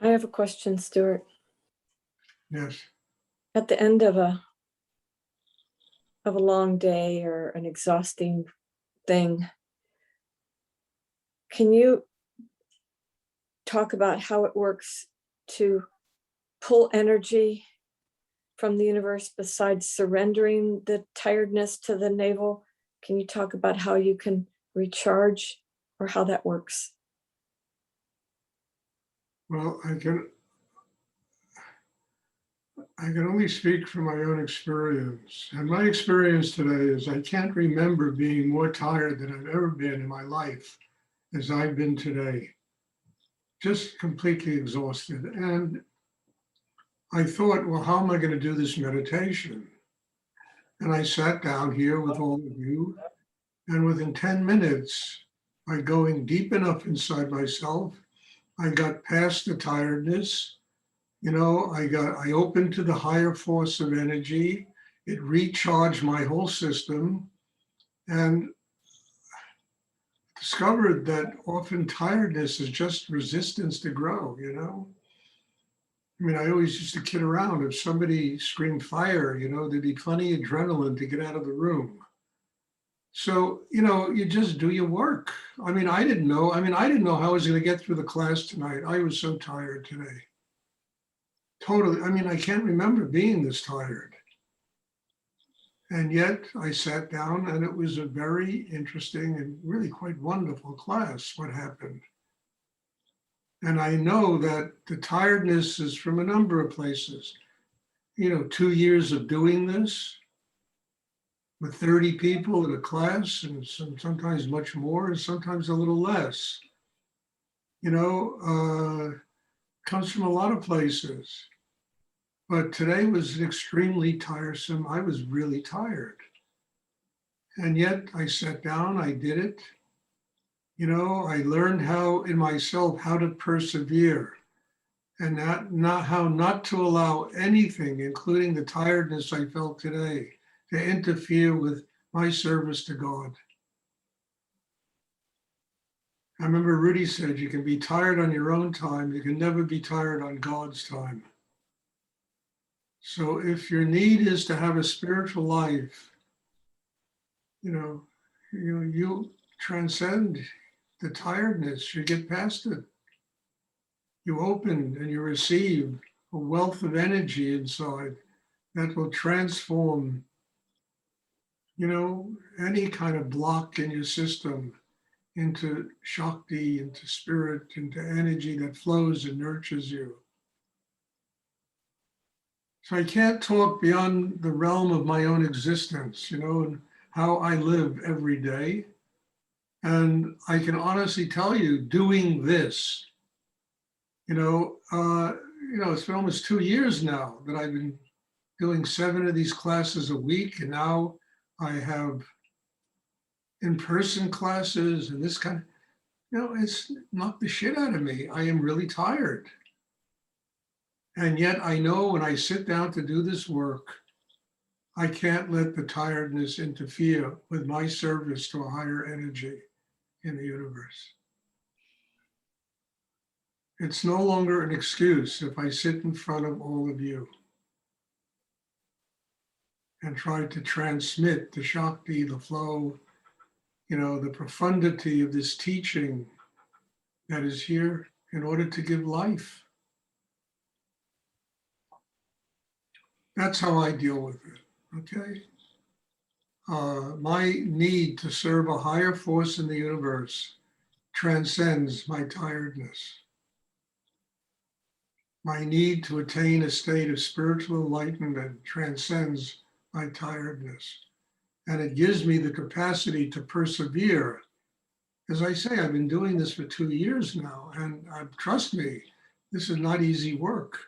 I have a question, Stuart. Yes. At the end of a long day or an exhausting thing, can you talk about how it works to pull energy from the universe besides surrendering the tiredness to the navel? Can you talk about how you can recharge or how that works? Well, I can only speak from my own experience. And my experience today is I can't remember being more tired than I've ever been in my life as I've been today. Just completely exhausted. And I thought, well, how am I going to do this meditation? And I sat down here with all of you, and within 10 minutes, by going deep enough inside myself, I got past the tiredness. I opened to the higher force of energy. It recharged my whole system and discovered that often tiredness is just resistance to grow. I mean, I always used to kid around. If somebody screamed fire, there'd be plenty of adrenaline to get out of the room. So, you just do your work. I mean, I didn't know how I was going to get through the class tonight. I was so tired today. Totally. I mean, I can't remember being this tired. And yet I sat down and it was a very interesting and really quite wonderful class, what happened. And I know that the tiredness is from a number of places. 2 years of doing this with 30 people in a class, and sometimes much more, and sometimes a little less. Comes from a lot of places. But today was extremely tiresome. I was really tired. And yet I sat down, I did it. I learned how to persevere and not to allow anything, including the tiredness I felt today, to interfere with my service to God. I remember Rudy said, you can be tired on your own time, you can never be tired on God's time. So if your need is to have a spiritual life, you transcend the tiredness, you get past it. You open and you receive a wealth of energy inside that will transform, any kind of block in your system into Shakti, into spirit, into energy that flows and nurtures you. So I can't talk beyond the realm of my own existence, and how I live every day. And I can honestly tell you, doing this, it's been almost 2 years now that I've been doing 7 of these classes a week, and now I have in-person classes and this kind of, it's knocked the shit out of me. I am really tired. And yet I know when I sit down to do this work, I can't let the tiredness interfere with my service to a higher energy in the universe. It's no longer an excuse if I sit in front of all of you and try to transmit the Shakti, the flow, the profundity of this teaching that is here in order to give life. That's how I deal with it, okay? My need to serve a higher force in the universe transcends my tiredness. My need to attain a state of spiritual enlightenment transcends my tiredness. And it gives me the capacity to persevere. As I say, I've been doing this for 2 years now, and trust me, this is not easy work.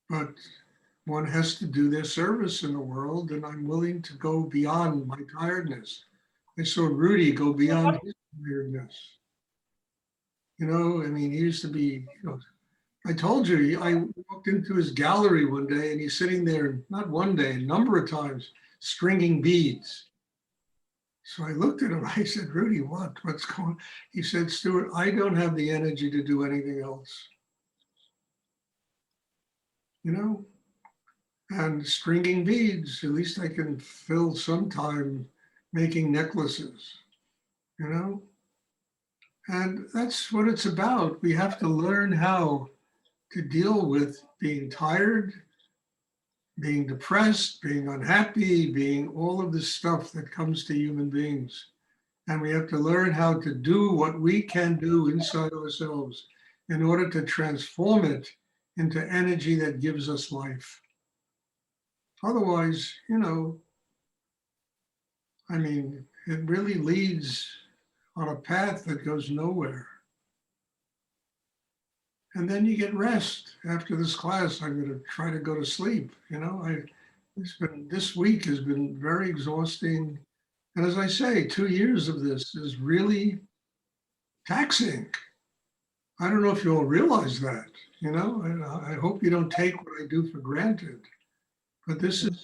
But one has to do their service in the world, and I'm willing to go beyond my tiredness. I saw Rudy go beyond his tiredness. He used to be, I told you, I walked into his gallery one day and he's sitting there, not one day, a number of times, stringing beads. So I looked at him, I said, Rudy, what's going on? He said, Stuart, I don't have the energy to do anything else. You know, and stringing beads, at least I can fill some time making necklaces, you know? And that's what it's about. We have to learn how to deal with being tired, being depressed, being unhappy, being all of this stuff that comes to human beings. And we have to learn how to do what we can do inside ourselves in order to transform it into energy that gives us life. Otherwise, you know, I mean, it really leads on a path that goes nowhere. And then you get rest. After this class, I'm going to try to go to sleep. You know, this week has been very exhausting. And as I say, 2 years of this is really taxing. I don't know if you all realize that, you know, I hope you don't take what I do for granted, but this is an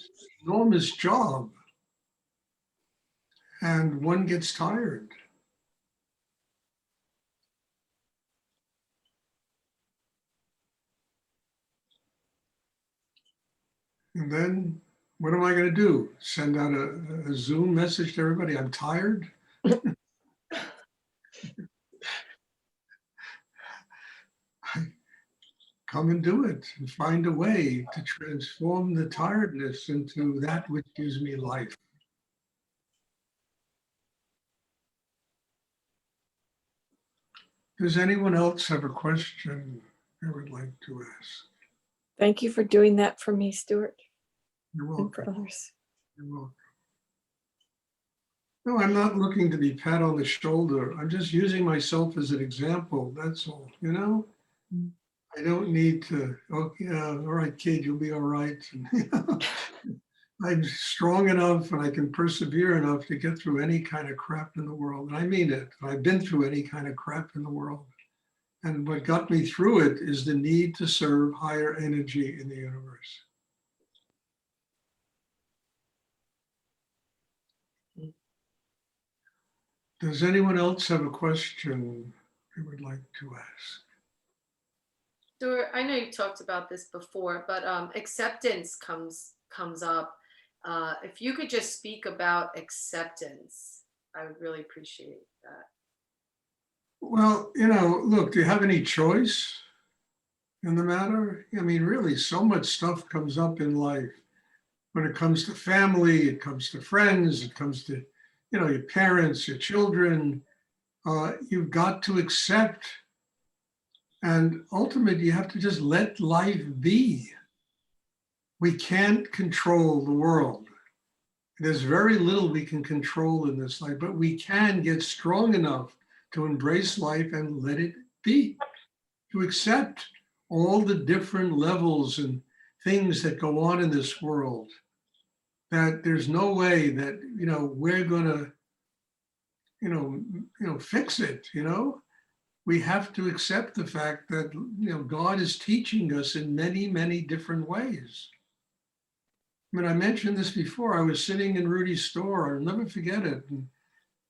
enormous job and one gets tired. And then what am I going to do? Send out a Zoom message to everybody? I'm tired. Come and do it and find a way to transform the tiredness into that which gives me life. Does anyone else have a question they would like to ask? Thank you for doing that for me, Stuart, You're and for welcome. others. You're welcome. No, I'm not looking to be pat on the shoulder. I'm just using myself as an example. That's all, you know? I don't need to, oh, yeah, all right, kid, you'll be all right. You know, I'm strong enough and I can persevere enough to get through any kind of crap in the world. And I mean it. I've been through any kind of crap in the world. And what got me through it is the need to serve higher energy in the universe. Does anyone else have a question they would like to ask? Stuart, I know you talked about this before, but acceptance comes up. If you could just speak about acceptance, I would really appreciate that. Well, you know, look, do you have any choice in the matter? I mean, really, so much stuff comes up in life. When it comes to family, it comes to friends, it comes to, you know, your parents, your children. You've got to accept, and ultimately, you have to just let life be. We can't control the world. There's very little we can control in this life, but we can get strong enough to embrace life and let it be, to accept all the different levels and things that go on in this world, that there's no way that, you know, we're going to, fix it, you know? We have to accept the fact that, you know, God is teaching us in many, many different ways. I mean, I mentioned this before. I was sitting in Rudy's store. I'll never forget it. And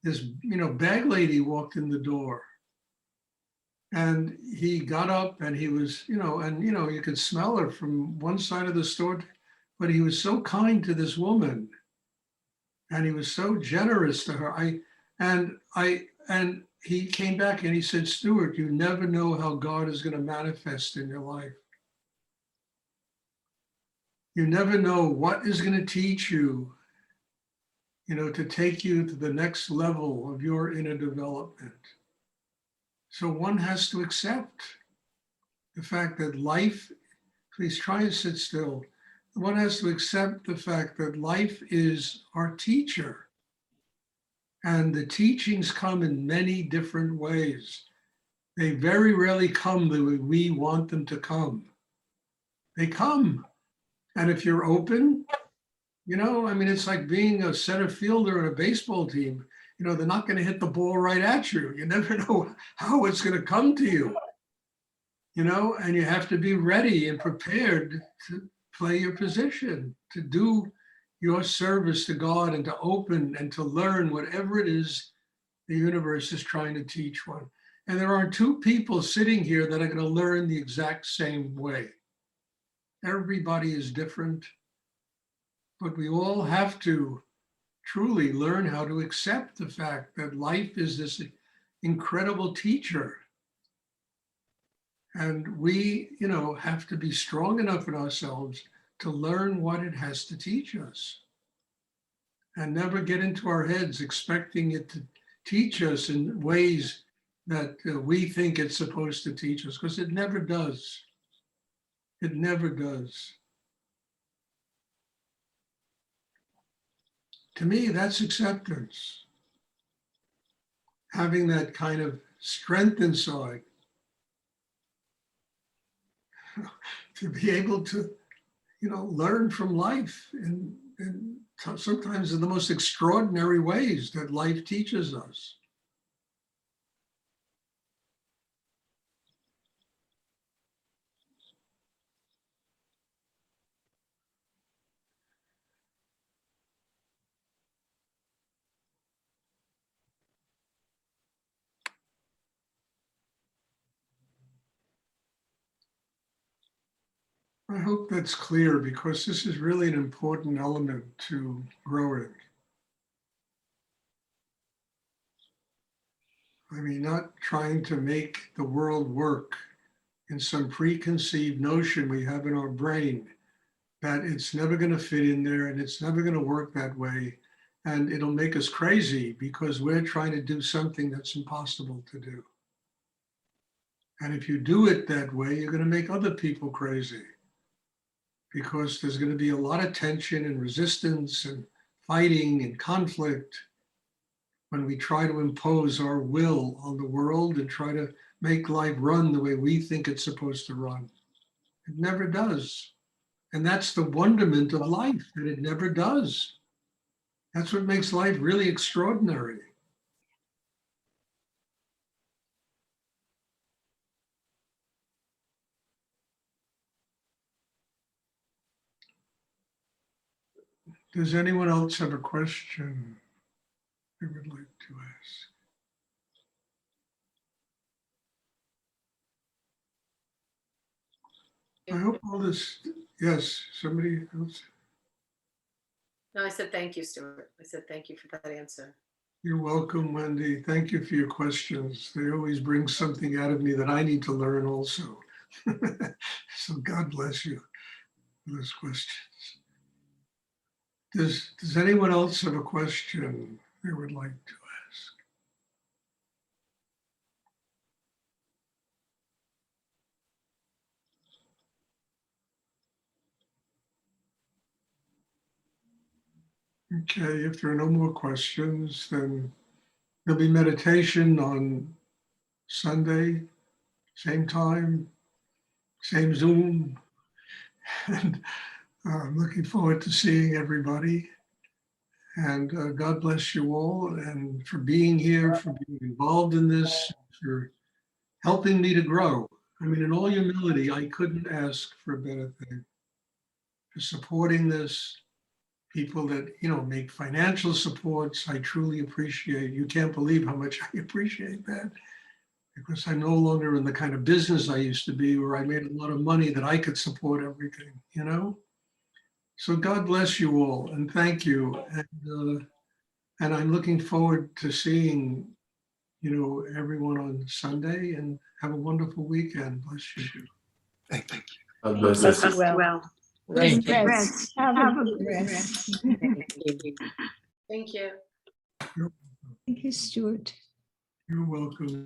this, you know, bag lady walked in the door. And he got up and he was, you know, and, you know, you could smell her from one side of the store, but he was so kind to this woman. And he was so generous to her. And he came back and he said, Stuart, you never know how God is going to manifest in your life. You never know what is going to teach you, you know, to take you to the next level of your inner development. So one has to accept the fact that life, please try and sit still. One has to accept the fact that life is our teacher. And the teachings come in many different ways. They very rarely come the way we want them to come. They come. And if you're open, you know, I mean, it's like being a center fielder in a baseball team. You know, they're not going to hit the ball right at you. You never know how it's going to come to you, you know, and you have to be ready and prepared to play your position, to do your service to God and to open and to learn whatever it is the universe is trying to teach one. And there are two people sitting here that are going to learn the exact same way. Everybody is different, but we all have to truly learn how to accept the fact that life is this incredible teacher. And we, have to be strong enough in ourselves to learn what it has to teach us. And never get into our heads expecting it to teach us in ways that we think it's supposed to teach us, because it never does. It never does. To me, that's acceptance. Having that kind of strength inside to be able to, learn from life in sometimes in the most extraordinary ways that life teaches us. I hope that's clear, because this is really an important element to growing. I mean, not trying to make the world work in some preconceived notion we have in our brain that it's never going to fit in there and it's never going to work that way. And it'll make us crazy because we're trying to do something that's impossible to do. And if you do it that way, you're going to make other people crazy, because there's going to be a lot of tension and resistance and fighting and conflict when we try to impose our will on the world and try to make life run the way we think it's supposed to run. It never does. And that's the wonderment of life, that it never does. That's what makes life really extraordinary. Does anyone else have a question they would like to ask? I hope all this, yes, somebody else. No, I said thank you, Stuart. I said thank you for that answer. You're welcome, Wendy. Thank you for your questions. They always bring something out of me that I need to learn also. So God bless you for those questions. Does anyone else have a question they would like to ask? Okay, if there are no more questions, then there'll be meditation on Sunday, same time, same Zoom. And I'm looking forward to seeing everybody. And God bless you all, and for being here, for being involved in this, for helping me to grow. I mean, in all humility, I couldn't ask for a better thing. For supporting this, people that, make financial supports, I truly appreciate. You can't believe how much I appreciate that, because I'm no longer in the kind of business I used to be, where I made a lot of money that I could support everything, So God bless you all, and thank you. And I'm looking forward to seeing, everyone on Sunday, and have a wonderful weekend. Bless you. Thank you. God bless Bless you. you well. Thank you. Rest. Have a good rest. Thank you. Thank you, Stuart. You're welcome.